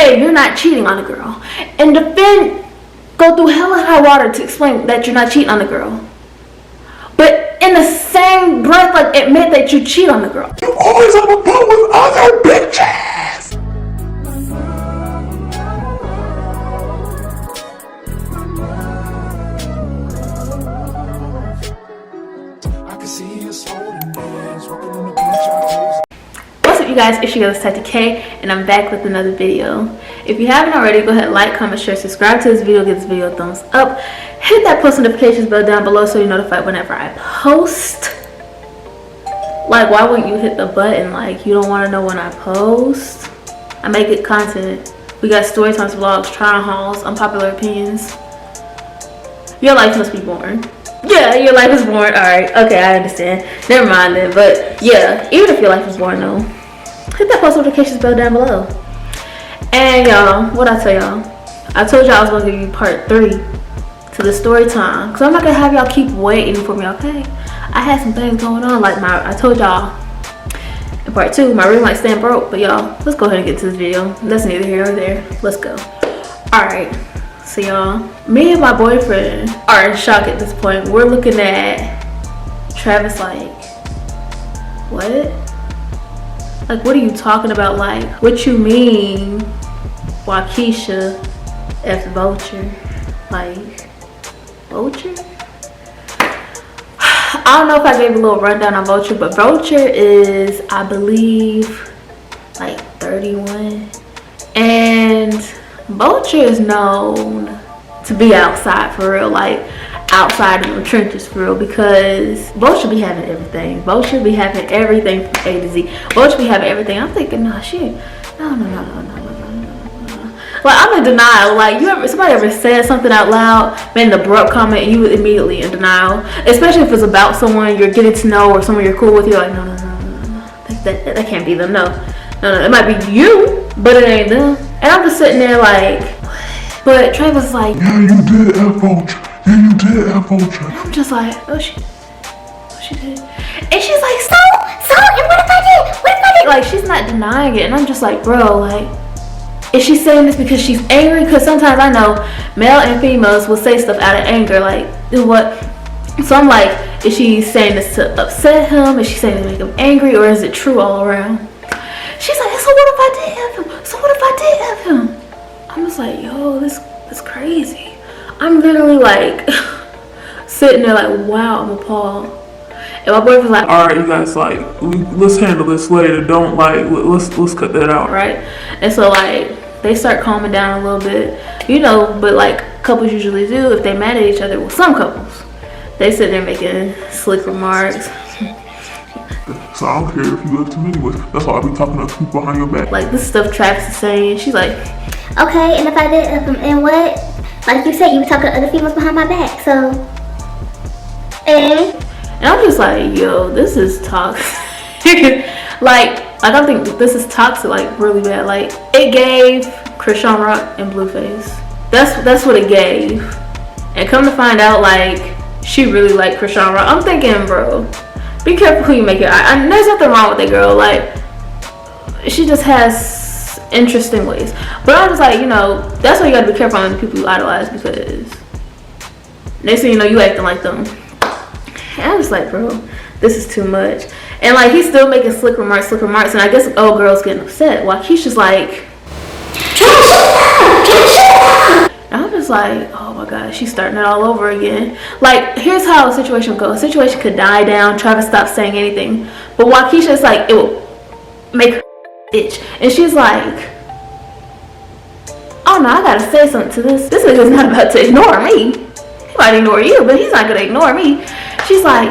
say you're not cheating on a girl, and defend, go through hell and high water to explain that you're not cheating on a girl, but in the same breath, like, admit that you cheat on the girl. You always on the phone with other bitches. I can see you holding hands, walking on the beach. What's up, you guys? It's your girl ItsTatyK, and I'm back with another video. If you haven't already, go ahead, like, comment, share, subscribe to this video, give this video a thumbs up, hit that post notifications bell down below so you're notified whenever I post. Like, why wouldn't you hit the button? Like, you don't want to know when I post? I make good content. We got Storytimes, vlogs, try-on hauls, unpopular opinions. Your life must be boring. Yeah, your life is boring. Alright, okay, I understand. Never mind then. But yeah, even if your life is boring though, hit that post notifications bell down below. And y'all, what'd I tell y'all? I told y'all I was gonna give you part 3 to the story time, because I'm not gonna have y'all keep waiting for me, okay? I had some things going on, like I told y'all in part 2, my ring light stand broke. But y'all, let's go ahead and get to this video. That's neither here nor there. Let's go. Alright, so y'all, me and my boyfriend are in shock at this point. We're looking at Travis like, what? Like, what are you talking about? Like, what you mean Waukesha F Vulture? Like, Vulture? I don't know if I gave a little rundown on Vulture, but Vulture is, I believe, like 31. And Vulture is known to be outside for real, like outside in the trenches for real, because Vulture be having everything. Vulture be having everything from A to Z. Vulture be having everything. I'm thinking, no shit, no. Like, I'm in denial. Like, somebody ever said something out loud, made an abrupt comment, and you immediately in denial, especially if it's about someone you're getting to know or someone you're cool with. You're like, no, that can't be them. No, it might be you, but it ain't them. And I'm just sitting there like, but Travis was like, yeah, you did F Vulture. Yeah, you did F Vulture. And I'm just like, oh, she did. And she's like, so, and what if I did? Like, she's not denying it. And I'm just like, bro, like, is she saying this because she's angry? Because sometimes I know male and females will say stuff out of anger, like, what? So I'm like, is she saying this to upset him? Is she saying it to make him angry? Or is it true all around? She's like, so what if I did have him? So what if I did have him? I'm just like, yo, this is crazy. I'm literally like sitting there like, wow, I'm appalled. And my boyfriend's like, all right, you guys, like, let's handle this later. Don't, like, let's cut that out, right? And so, like, they start calming down a little bit, you know. But like couples usually do, if they mad at each other, well, some couples, they sit there making slick remarks. So I don't care if you love to me anyway. That's why I be talking to people behind your back. Like, this stuff Travis is saying. She's like, okay, and if I did, and what? Like you said, you were talking to other females behind my back, so. And I'm just like, yo, this is toxic. like, I don't think this is toxic, like, really bad. Like, it gave Chrisean Rock and Blueface. That's what it gave. And come to find out, like, she really liked Chrisean Rock. I'm thinking, bro, be careful who you make it. There's nothing wrong with that girl. Like, she just has interesting ways. But I'm just like, you know, that's why you gotta be careful on the people you idolize, because next thing you know, you acting like them. And I'm just like, bro, this is too much. And like, he's still making slick remarks, and I guess the old girl's getting upset. Waukesha's like, and I'm just like, oh my god, she's starting it all over again. Like, here's how a situation goes. A situation could die down, Travis stops saying anything, but Waukesha's like, it will make her itch. And she's like, oh no, I gotta say something to this. This nigga's not about to ignore me. He might ignore you, but he's not gonna ignore me. She's like,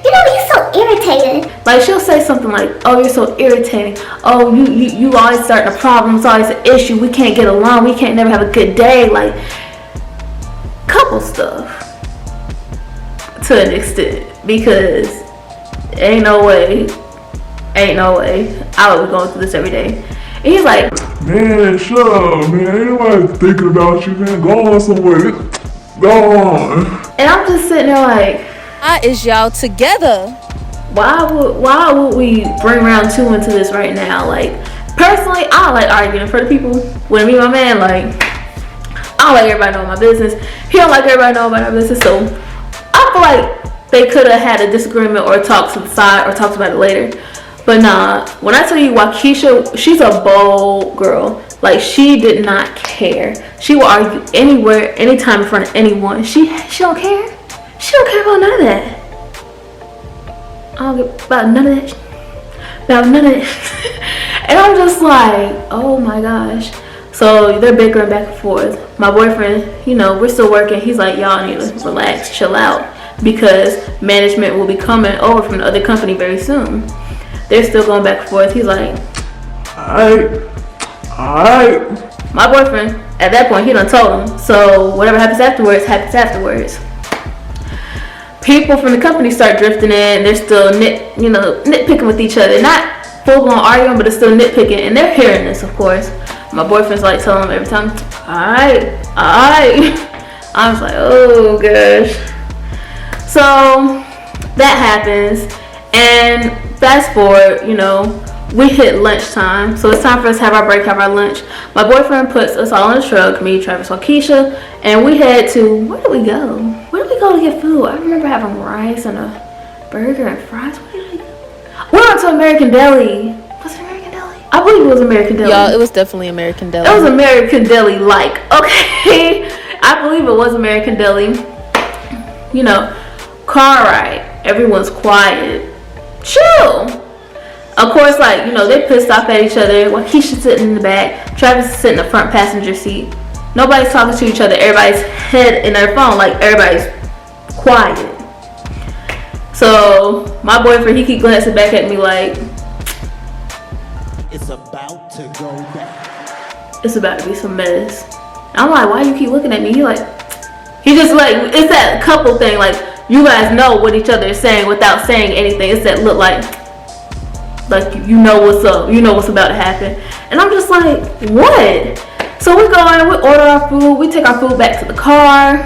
you know, he's so irritating. Like, she'll say something like, oh, you're so irritating. Oh, you always starting a problem. It's always an issue. We can't get along. We can't never have a good day. Like, couple stuff to an extent, because ain't no way I would be going through this every day. And he's like, man, shut up, man. Ain't nobody thinking about you, man. Go on somewhere. Go on. And I'm just sitting there like, why is y'all together? Why would we bring round 2 into this right now? Like, Personally, I don't like arguing in front of people. When me and my man, like, I don't like everybody knowing my business. He don't like everybody knowing about our business. So I feel like they could have had a disagreement or talked to the side or talked about it later. But nah, when I tell you Waukesha, she's a bold girl. Like, she did not care. She will argue anywhere, anytime in front of anyone. She don't care. She don't care about none of that. I don't get about none of that. About none of that. And I'm just like, oh my gosh. So they're bickering back and forth. My boyfriend, you know, we're still working. He's like, y'all need to relax, chill out, because management will be coming over from the other company very soon. They're still going back and forth. He's like, Alright. my boyfriend, at that point, he done told him. So whatever happens afterwards, happens afterwards. People from the company start drifting in. They're still nitpicking with each other. Not full-blown arguing, but it's still nitpicking. And they're hearing this, of course. My boyfriend's like telling them every time, alright. I was like, oh gosh. So that happens. And fast forward, you know, we hit lunchtime. So it's time for us to have our break, have our lunch. My boyfriend puts us all in the truck, me, Travis, Waukesha, and we head to, where did we go? Where did we go to get food? I remember having rice and a burger and fries. Where did we go? We went to American Deli. Was it American Deli? I believe it was American Deli. Y'all, it was definitely American Deli. It was American Deli, like, okay. I believe it was American Deli. You know, car ride. Everyone's quiet. Chill. Of course, like, you know, they pissed off at each other. Waukesha's sitting in the back. Travis is sitting in the front passenger seat. Nobody's talking to each other. Everybody's head in their phone. Like, everybody's quiet. So, my boyfriend, he keep glancing back at me like, it's about to go down. it's about to be some mess. I'm like, why you keep looking at me? He just like, it's that couple thing. Like, you guys know what each other is saying without saying anything. It's that look like you know what's up, you know what's about to happen. And I'm just like, what? So we go in, we order our food, we take our food back to the car.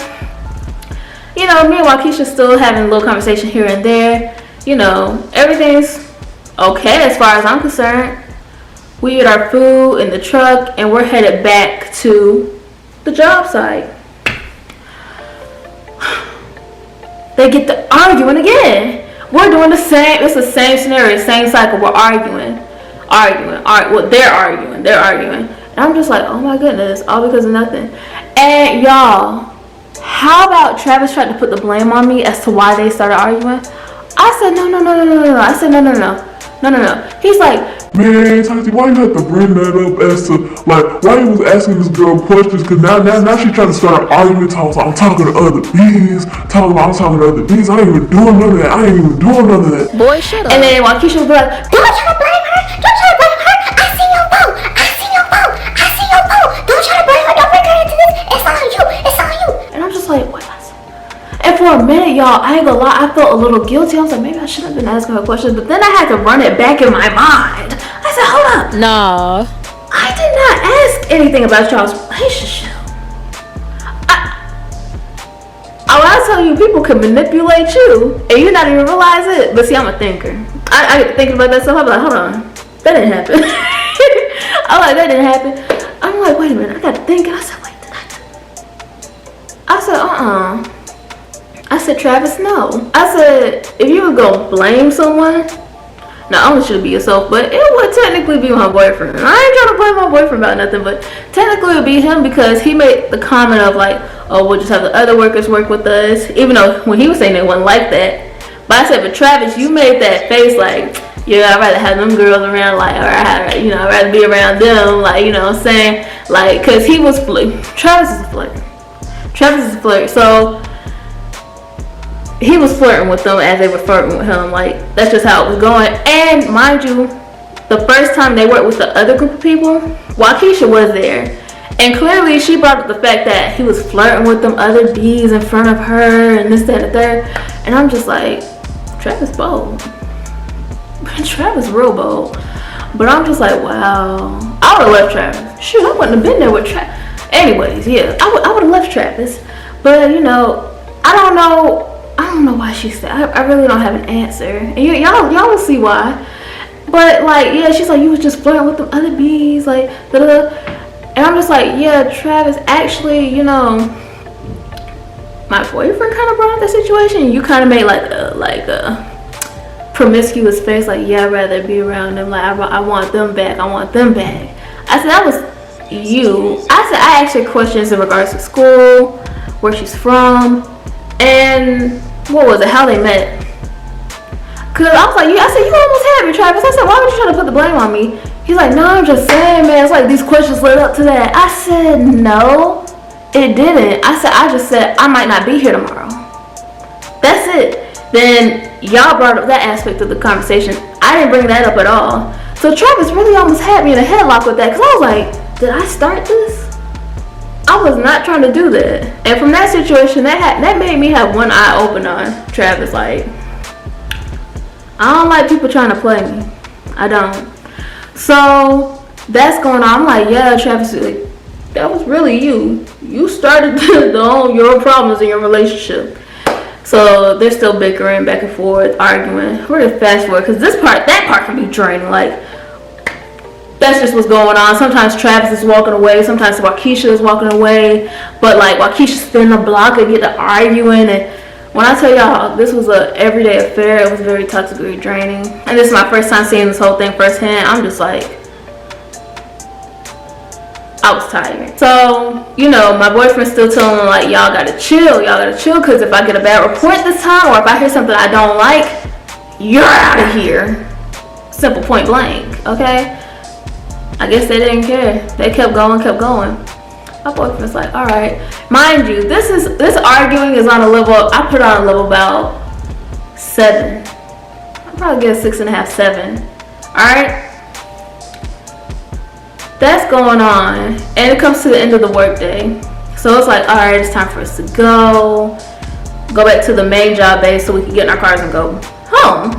You know, me and Waukesha still having a little conversation here and there. You know, everything's okay as far as I'm concerned. We eat our food in the truck and we're headed back to the job site. They get to arguing again. We're doing the same, it's the same scenario, same cycle. We're arguing. Well, they're arguing. And I'm just like, oh my goodness, all because of nothing. And y'all, how about Travis tried to put the blame on me as to why they started arguing? I said, no. I said, no. He's like, Man, Tati, why you have to bring that up as to, like, why you was asking this girl questions? Because now she trying to start arguing, I'm talking to other bees, I'm talking to other bees. I ain't even doing none of that. Boy, shut up. and then Waukesha was like, Don't try to blame her. Don't try to blame her. I see your phone. Don't try to blame her. Don't bring her into this. It's on you. and I'm just like, what? And for a minute, y'all, I ain't gonna lie, I felt a little guilty. I was like, maybe I shouldn't have been asking her questions. But then I had to run it back in my mind. I said, hold up. Nah. I did not ask anything about y'all's relationship. I tell you, people can manipulate you and you not even realize it. But see, I'm a thinker. I get to thinking about that stuff. I'm like, hold on, that didn't happen. I'm like, that didn't happen. I'm like, wait a minute, I got to think. And I said, wait, did I said, I said, Travis, no. I said, if you would go blame someone, not only should it be yourself, but it would technically be my boyfriend. I ain't trying to blame my boyfriend about nothing, but technically it would be him because he made the comment of like, oh, we'll just have the other workers work with us. Even though when he was saying it wasn't like that. But I said, but Travis, you made that face like, yeah, I'd rather have them girls around, like, or I'd rather be around them, like, you know what I'm saying? Like, because he was Travis is a flirt. So he was flirting with them as they were flirting with him. Like, that's just how it was going. And mind you, the first time they worked with the other group of people, Waukesha was there. And clearly she brought up the fact that he was flirting with them other bees in front of her and this, that, and the third. And I'm just like, Travis bold. Travis real bold. But I'm just like, wow. I would have left Travis. Shoot, I wouldn't have been there with Travis. Anyways, yeah, I would have left Travis. But, you know, I don't know why she said. I really don't have an answer. And y'all will see why. But like, yeah, she's like, you was just flirting with them other bees, like, da-da-da. And I'm just like, yeah, Travis, actually, you know, my boyfriend kind of brought up the situation. You kind of made like a promiscuous face, like, yeah, I'd rather be around them. Like, I want them back. I want them back. I said, that was you. I said, I asked her questions in regards to school, where she's from, and what was it, how they met. Cause I was like, I said, you almost had me, Travis. I said, why would you try to put the blame on me? He's like, no, I'm just saying, man. It's like these questions led up to that. I said, no, it didn't. I said, I just said I might not be here tomorrow. That's it. Then y'all brought up that aspect of the conversation. I didn't bring that up at all. So Travis really almost had me in a headlock with that, because I was like, did I start this? I was not trying to do that. And from that situation, that made me have one eye open on Travis. Like, I don't like people trying to play me. I don't. So that's going on. I'm like, yeah, Travis, like, that was really you. You started your problems in your relationship. So they're still bickering back and forth, arguing. We're gonna fast forward, because that part can be draining. Like, that's just what's going on. Sometimes Travis is walking away. Sometimes Waukesha is walking away. But like, Waukesha's spinning the block and get to arguing. And when I tell y'all, this was a everyday affair. It was very toxic, very draining. And this is my first time seeing this whole thing firsthand. I'm just like, I was tired. So, you know, my boyfriend's still telling me, like, y'all gotta chill, because if I get a bad report this time, or if I hear something I don't like, you're out of here. Simple, point blank, okay? I guess they didn't care. They kept going. My boyfriend's like, all right. Mind you, this arguing is on a level, I put it on a level about 7. I'll probably get a 6.5, 7. All right? That's going on. And it comes to the end of the workday. So it's like, all right, it's time for us to go back to the main job base so we can get in our cars and go home.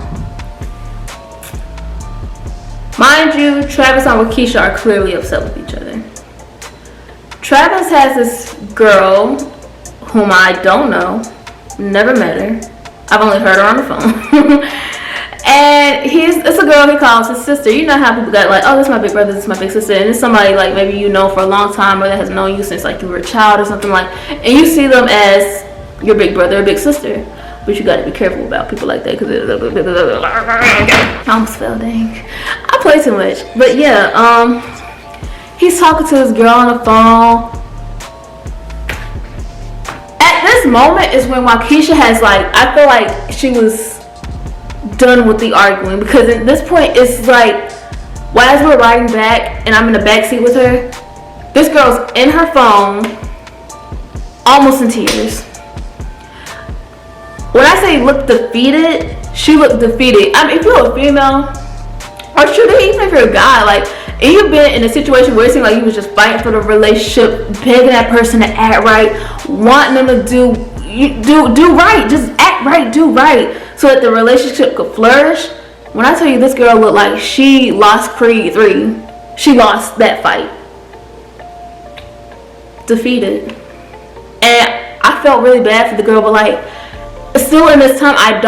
Mind you, Travis and Waukesha are clearly upset with each other. Travis has this girl whom I don't know, never met her. I've only heard her on the phone. And it's a girl he calls his sister. You know how people got like, oh, this is my big brother, this is my big sister. And it's somebody like maybe you know for a long time, or that has known you since like you were a child or something like. And you see them as your big brother or big sister. But you got to be careful about people like that, because I almost fell, dang. I play too much. But yeah, he's talking to this girl on the phone. At this moment is when Waukesha has like, I feel like she was done with the arguing, because at this point it's like, while as we're riding back and I'm in the back seat with her, this girl's in her phone, almost in tears. When I say look defeated, she looked defeated. I mean, if you're a female, or shoot, even if you're a guy, like, and you've been in a situation where it seemed like you was just fighting for the relationship, begging that person to act right, wanting them to do right, just act right, do right, so that the relationship could flourish. When I tell you, this girl looked like she lost Creed 3. She lost that fight. Defeated. And I felt really bad for the girl, but like, still in this time, I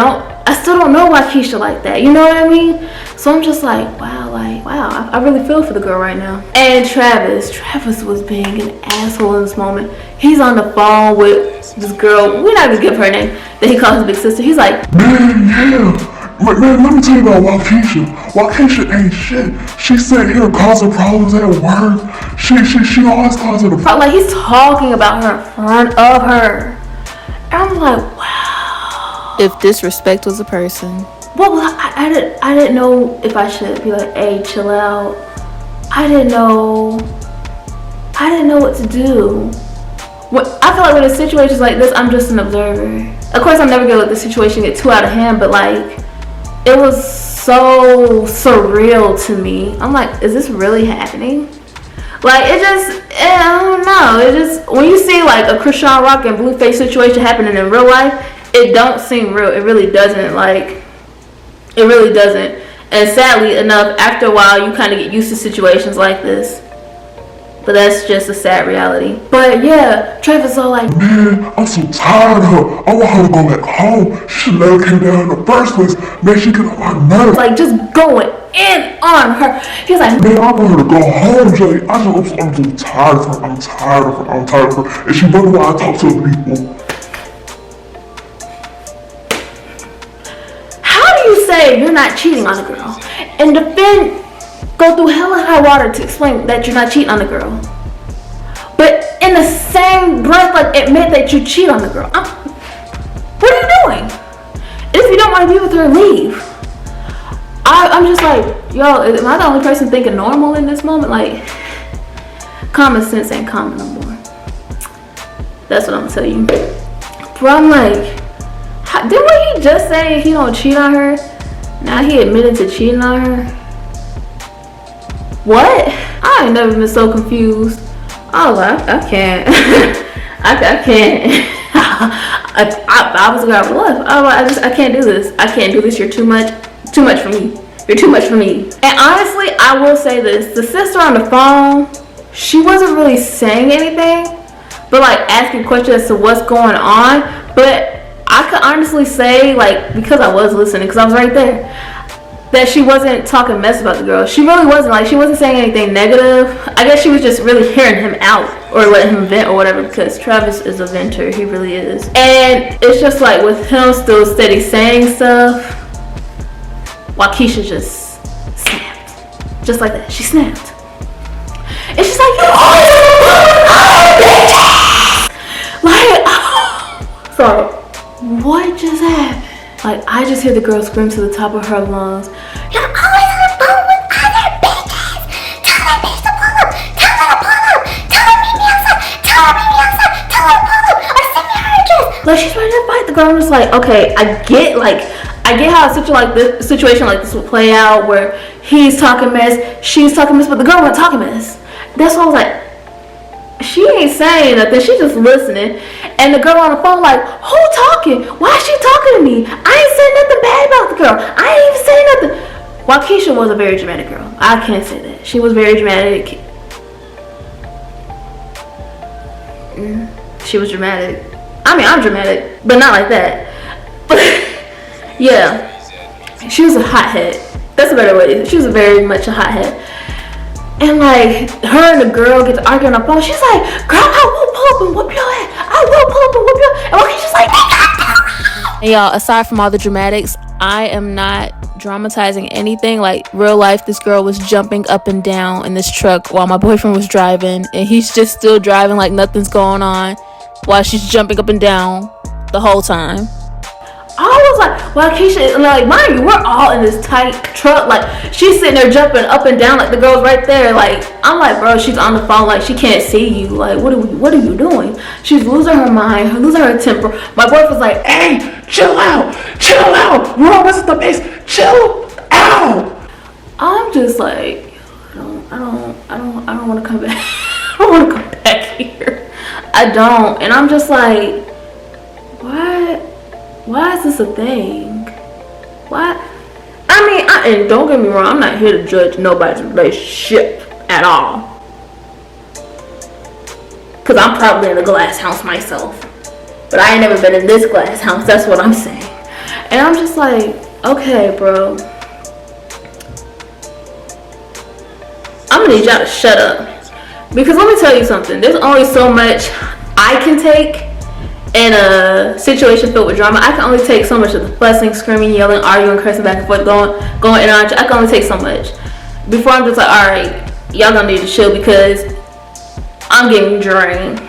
still don't know Waukesha like that. You know what I mean? So I'm just like, wow, I really feel for the girl right now. And Travis was being an asshole in this moment. He's on the phone with this girl, we're not gonna give her name, that he calls his big sister. He's like, man, yeah. Man, let me tell you about Waukesha. Waukesha ain't shit. She sat here causing problems at work. She always causing a problem. Like, he's talking about her in front of her. And I'm like, wow. If disrespect was a person. Well, I didn't know if I should be like, hey, chill out. I didn't know what to do. I feel like when in situations like this, I'm just an observer. Of course, I'm never gonna let the situation get too out of hand, but like, it was so surreal to me. I'm like, is this really happening? Like, I don't know. It just, when you see like a Chrisean Rock and Blueface situation happening in real life, it don't seem real. It really doesn't. Like, it really doesn't. And sadly enough, after a while, you kind of get used to situations like this. But that's just a sad reality. But yeah, Trevor's all like, man, I'm so tired of her. I want her to go back home. She should never came down in the first place. Man, she get on my nerves. like just going in on her. He's like, Man, I want her to go home, Jay. I'm so tired of her. I'm tired of her. And she wonder why I talk to other people. how do you say you're not cheating on a girl and defend, go through hell and high water to explain that you're not cheating on a girl, but in the same breath like admit that you cheat on the girl? What are you doing? And if you don't want to be with her, leave. I'm just like, yo, am I the only person thinking normal in this moment? Like, common sense ain't common no more. That's what I'm gonna tell you. But I'm like, didn't he just say he don't cheat on her? Now he admitted to cheating on her? What? I ain't never been so confused. I was like, I can't. I can't. I was like, what? I can't do this. I can't do this. You're too much for me. You're too much for me. And honestly, I will say this. The sister on the phone, she wasn't really saying anything, but like asking questions as to what's going on. But I could honestly say, like, because I was listening, because I was right there, that she wasn't talking mess about the girl. She really wasn't. Like, she wasn't saying anything negative. I guess she was just really hearing him out or letting him vent or whatever, because Travis is a venter. He really is. And it's just like with him still steady saying stuff, Waukesha just snapped. Just like that. She snapped. And she's like, you like, oh. So, what just happened? Like, I just hear the girl scream to the top of her lungs, You're always on the phone with other bitches. Tell that bitch to pull up. Tell her to pull up. Tell her meet me outside. Tell her meet me outside. Tell her to pull up. Or send me her address. like, she's ready to fight the girl. I'm just like, okay, I get how a situation like this would play out, where he's talking mess, she's talking mess, but the girl wasn't talking mess. That's why I was like, she ain't saying nothing, she's just listening. And the girl on the phone like, who talking? Why is she talking to me? I ain't saying nothing bad about the girl. I ain't even saying nothing. Waukesha was a very dramatic girl. I can't say that. She was very dramatic. She was dramatic. I mean, I'm dramatic, but not like that. But yeah, she was a hothead. That's a better way. She was very much a hothead. And like, her and the girl get to arguing on the phone. She's like, girl, I will pull up and whoop your ass. I will pull up and whoop your ass. And Waukesha's like, And y'all, aside from all the dramatics, I am not dramatizing anything. Like, real life, this girl was jumping up and down in this truck while my boyfriend was driving, and he's just still driving like nothing's going on while she's jumping up and down the whole time. I was like, Waukesha, like, mind you, we're all in this tight truck. Like, she's sitting there jumping up and down like the girl's right there. Like, I'm like, bro, she's on the phone, like, she can't see you. Like, what are you doing? She's losing her mind, losing her temper. My boyfriend's like, hey, chill out. We're all messing up the pace. Chill out. I'm just like, I don't want to come back. I don't want to come back here. I don't. And I'm just like, why is this a thing? Why? I mean, and don't get me wrong, I'm not here to judge nobody's relationship at all. Because I'm probably in a glass house myself. But I ain't never been in this glass house, that's what I'm saying. And I'm just like, okay, bro. I'm gonna need y'all to shut up. Because let me tell you something, there's only so much I can take in a situation filled with drama. I can only take so much of the fussing, screaming, yelling, arguing, cursing back and forth, going in and out. I can only take so much before I'm just like, all right, y'all gonna need to chill because I'm getting drained.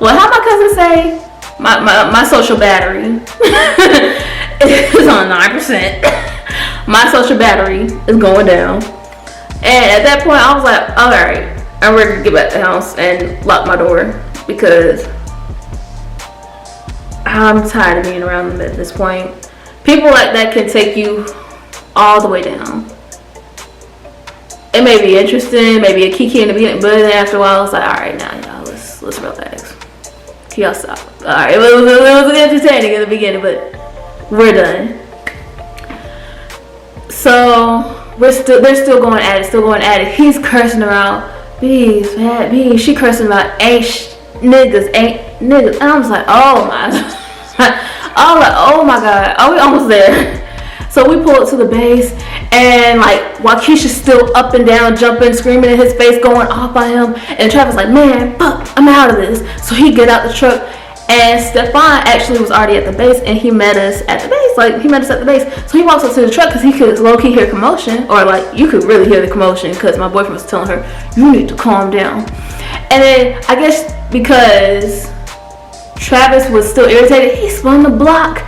Well, how my cousin say, my social battery is on 9%. My social battery is going down. And at that point, I was like, all right, I'm ready to get back to the house and lock my door because I'm tired of being around them at this point. People like that can take you all the way down. It may be interesting, maybe a kiki in the beginning, but then after a while, it's like, all right, now y'all, let's relax. Can y'all stop? All right, it was entertaining in the beginning, but we're done. So they're still going at it, He's cursing her out, bees, bad bees. She cursing about ain't niggas. And I was like, oh my oh my god, are we almost there? So we pull up to the base, and like Waukesha's still up and down, jumping, screaming in his face, going off by him. And Travis like, man, fuck, I'm out of this. So he get out the truck, and Stefan actually was already at the base, and he met us at the base. Like, he met us at the base. So he walks up to the truck because he could low-key hear commotion, or like you could really hear the commotion because my boyfriend was telling her, you need to calm down. And then I guess because Travis was still irritated, he spun the block,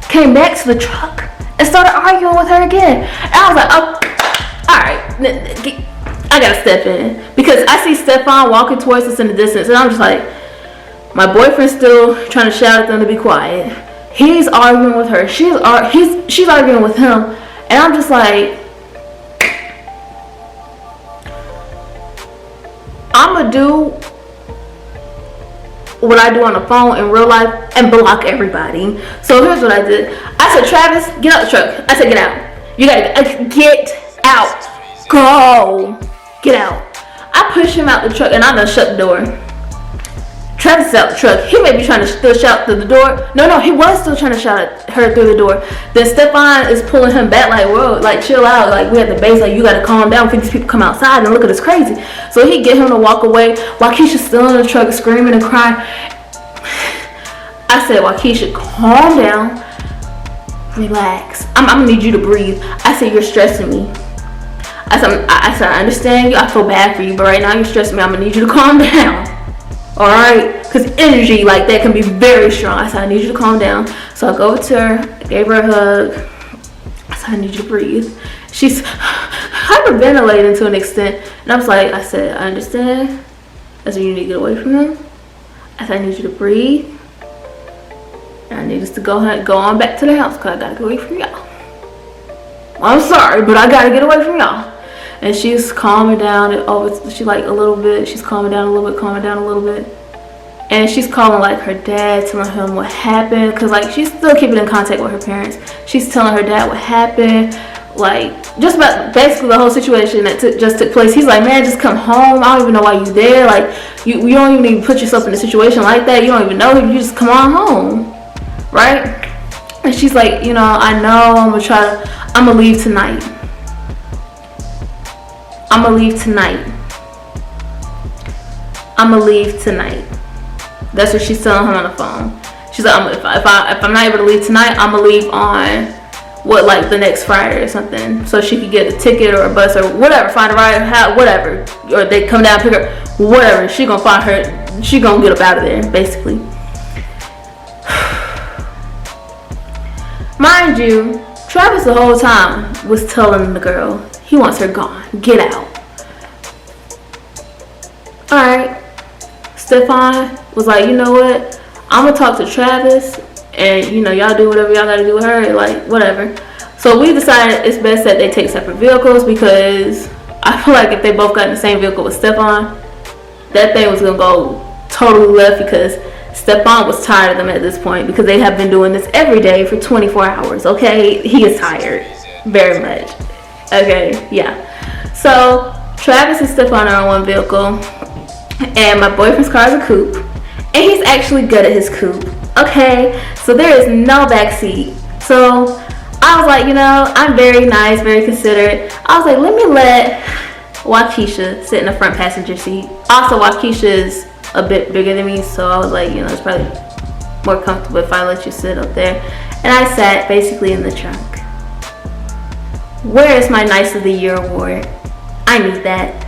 came back to the truck, and started arguing with her again. And I was like, oh, alright, I gotta step in. Because I see Stefan walking towards us in the distance, and I'm just like, my boyfriend's still trying to shout at them to be quiet. He's arguing with her. She's arguing with him. And I'm just like, I'ma do what I do on the phone in real life and block everybody. So here's what I did. I said, Travis, get out the truck. I said, get out. You gotta get out. Go. Get out. I pushed him out the truck, and I done shut the door. Travis is out the truck. He may be trying to still shout through the door. No, he was still trying to shout at her through the door. Then Stefan is pulling him back like, whoa, like chill out. Like, we at the base, like you gotta calm down before these people come outside and look at us crazy. So he get him to walk away. Waukesha's still in the truck screaming and crying. I said, Waukesha, calm down. Relax. I'm gonna need you to breathe. I said, you're stressing me. I said, I understand you. I feel bad for you, but right now you're stressing me. I'm gonna need you to calm down. Alright? Because energy like that can be very strong. I said, I need you to calm down. So I go over to her, I gave her a hug. I said, I need you to breathe. She's hyperventilating to an extent. And I was like, I said, I understand. I said, you need to get away from him. I said, I need you to breathe. And I need us to go on back to the house because I gotta get away from y'all. I'm sorry, but I gotta get away from y'all. And she's calming down. She like a little bit. She's calming down a little bit, calming down a little bit. And she's calling like her dad, telling him what happened. Because like she's still keeping in contact with her parents. She's telling her dad what happened. Like just about basically the whole situation that just took place. He's like, man, just come home. I don't even know why you there. Like you don't even need to put yourself in a situation like that. You don't even know him. You just come on home. Right? And she's like, you know, I know I'm gonna leave tonight. I'm gonna leave tonight. That's what she's telling him on the phone. She's like, if I'm not able to leave tonight, I'm gonna leave on like the next Friday or something, so she could get a ticket or a bus or whatever, find a ride, whatever, or they come down and pick her, whatever. She gonna find her. She gonna get up out of there, basically. Mind you, Travis the whole time was telling the girl he wants her gone. Get out. Alright. Stefan was like, you know what? I'm gonna talk to Travis and you know, y'all do whatever y'all gotta do with her, like whatever. So we decided it's best that they take separate vehicles because I feel like if they both got in the same vehicle with Stefan, that thing was gonna go totally left because Stefan was tired of them at this point because they have been doing this every day for 24 hours, okay? He is tired, very much, okay, yeah. So, Travis and Stefan are on one vehicle, and my boyfriend's car is a coupe, and he's actually good at his coupe, okay? So, there is no backseat. So, I was like, you know, I'm very nice, very considerate. I was like, let me let Waukesha sit in the front passenger seat. Also, Waukesha is a bit bigger than me, so I was like, you know, it's probably more comfortable if I let you sit up there. And I sat basically in the trunk. Where is my Nice of the Year award? I need that.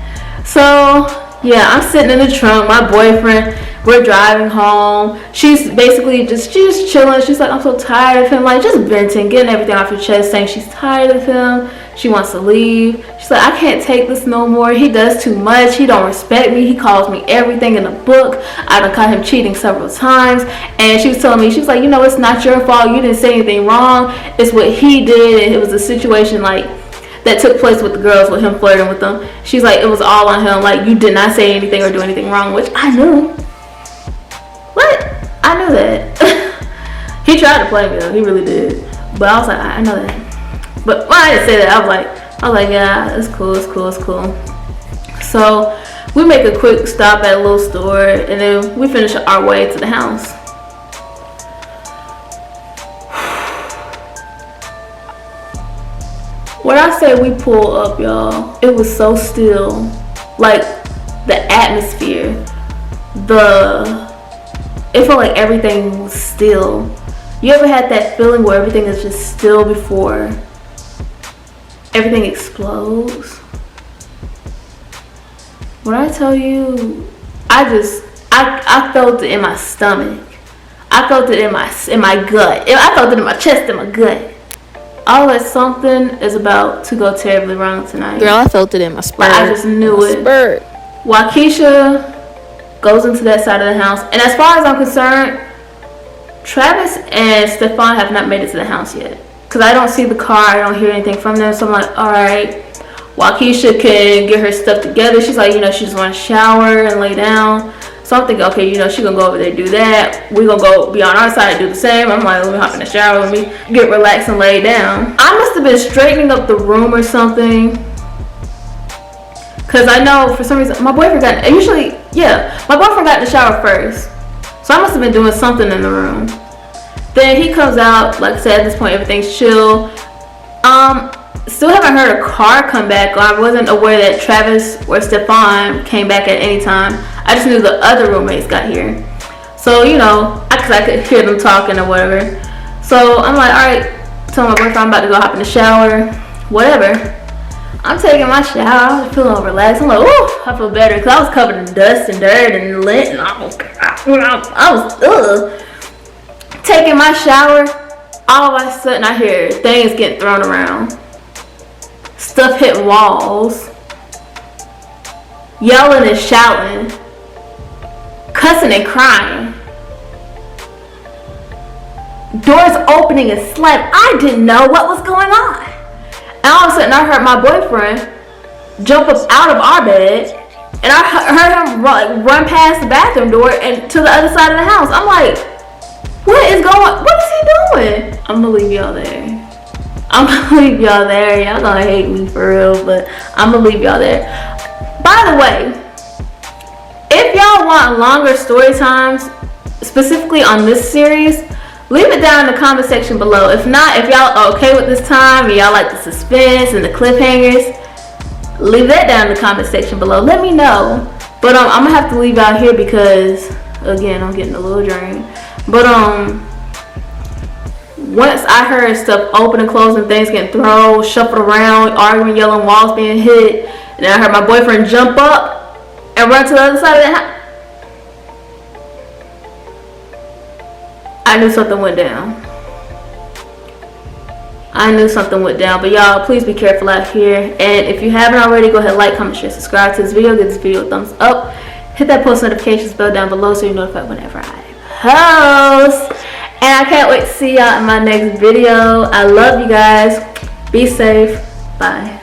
So yeah, I'm sitting in the trunk, my boyfriend, we're driving home. She's basically just chilling. She's like, I'm so tired of him, like just venting, getting everything off her chest, saying she's tired of him. She wants to leave. She's like, I can't take this no more. He does too much. He don't respect me. He calls me everything in the book. I done caught him cheating several times. And she was telling me, she was like, you know, it's not your fault. You didn't say anything wrong. It's what he did. And it was a situation like that took place with the girls, with him flirting with them. She's like, it was all on him. Like, you did not say anything or do anything wrong, which I knew. What? I knew that. He tried to play me though. He really did. But I was like, I know that. But when I didn't say that, I was like, yeah, it's cool. So We make a quick stop at a little store, and then we finish our way to the house. When I say we pull up, y'all, it was so still. Like, the atmosphere, it felt like everything was still. You ever had that feeling where everything is just still before everything explodes? When I tell you, I felt it in my stomach. I felt it in my gut. I felt it in my chest and my gut. All that something is about to go terribly wrong tonight. Girl, I felt it in my spirit. Like, I just knew it. Spirit. Waukesha goes into that side of the house, and as far as I'm concerned, Travis and Stefan have not made it to the house yet. Cause I don't see the car, I don't hear anything from them. So I'm like, all right, Waukesha can get her stuff together. She's like, she just want to shower and lay down. So I'm thinking, okay, she gonna go over there and do that. We gonna go be on our side and do the same. I'm like, let me hop in the shower, let me get relaxed and lay down. I must have been straightening up the room or something. Cause I know for some reason, my boyfriend got in the shower first. So I must have been doing something in the room. Then he comes out, like I said, at this point everything's chill. Still haven't heard a car come back. I wasn't aware that Travis or Stefan came back at any time. I just knew the other roommates got here. So, cause I could hear them talking or whatever. So I'm like, all right, tell my boyfriend I'm about to go hop in the shower, whatever. I'm taking my shower, I was feeling relaxed. I'm like, ooh, I feel better. Cause I was covered in dust and dirt and lint and I was taking my shower. All of a sudden I hear things getting thrown around. Stuff hitting walls. Yelling and shouting. Cussing and crying. Doors opening and slamming. I didn't know what was going on. And all of a sudden I heard my boyfriend jump up out of our bed, and I heard him run past the bathroom door and to the other side of the house. I'm like, what is he doing? I'm gonna leave y'all there. Y'all gonna hate me for real, but I'm gonna leave y'all there. By the way, if y'all want longer story times, specifically on this series, leave it down in the comment section below. If not, if y'all are okay with this time and y'all like the suspense and the cliffhangers, leave that down in the comment section below. Let me know. But I'm gonna have to leave out here because, again, I'm getting a little drained. But once I heard stuff open and close and things getting thrown, shuffled around, arguing, yelling, walls being hit, and then I heard my boyfriend jump up and run to the other side of the house, I knew something went down. But y'all, please be careful out here. And if you haven't already, go ahead, like, comment, share, subscribe to this video. Give this video a thumbs up. Hit that post notifications bell down below so you're notified whenever I post. And I can't wait to see y'all in my next video. I love you guys. Be safe. Bye.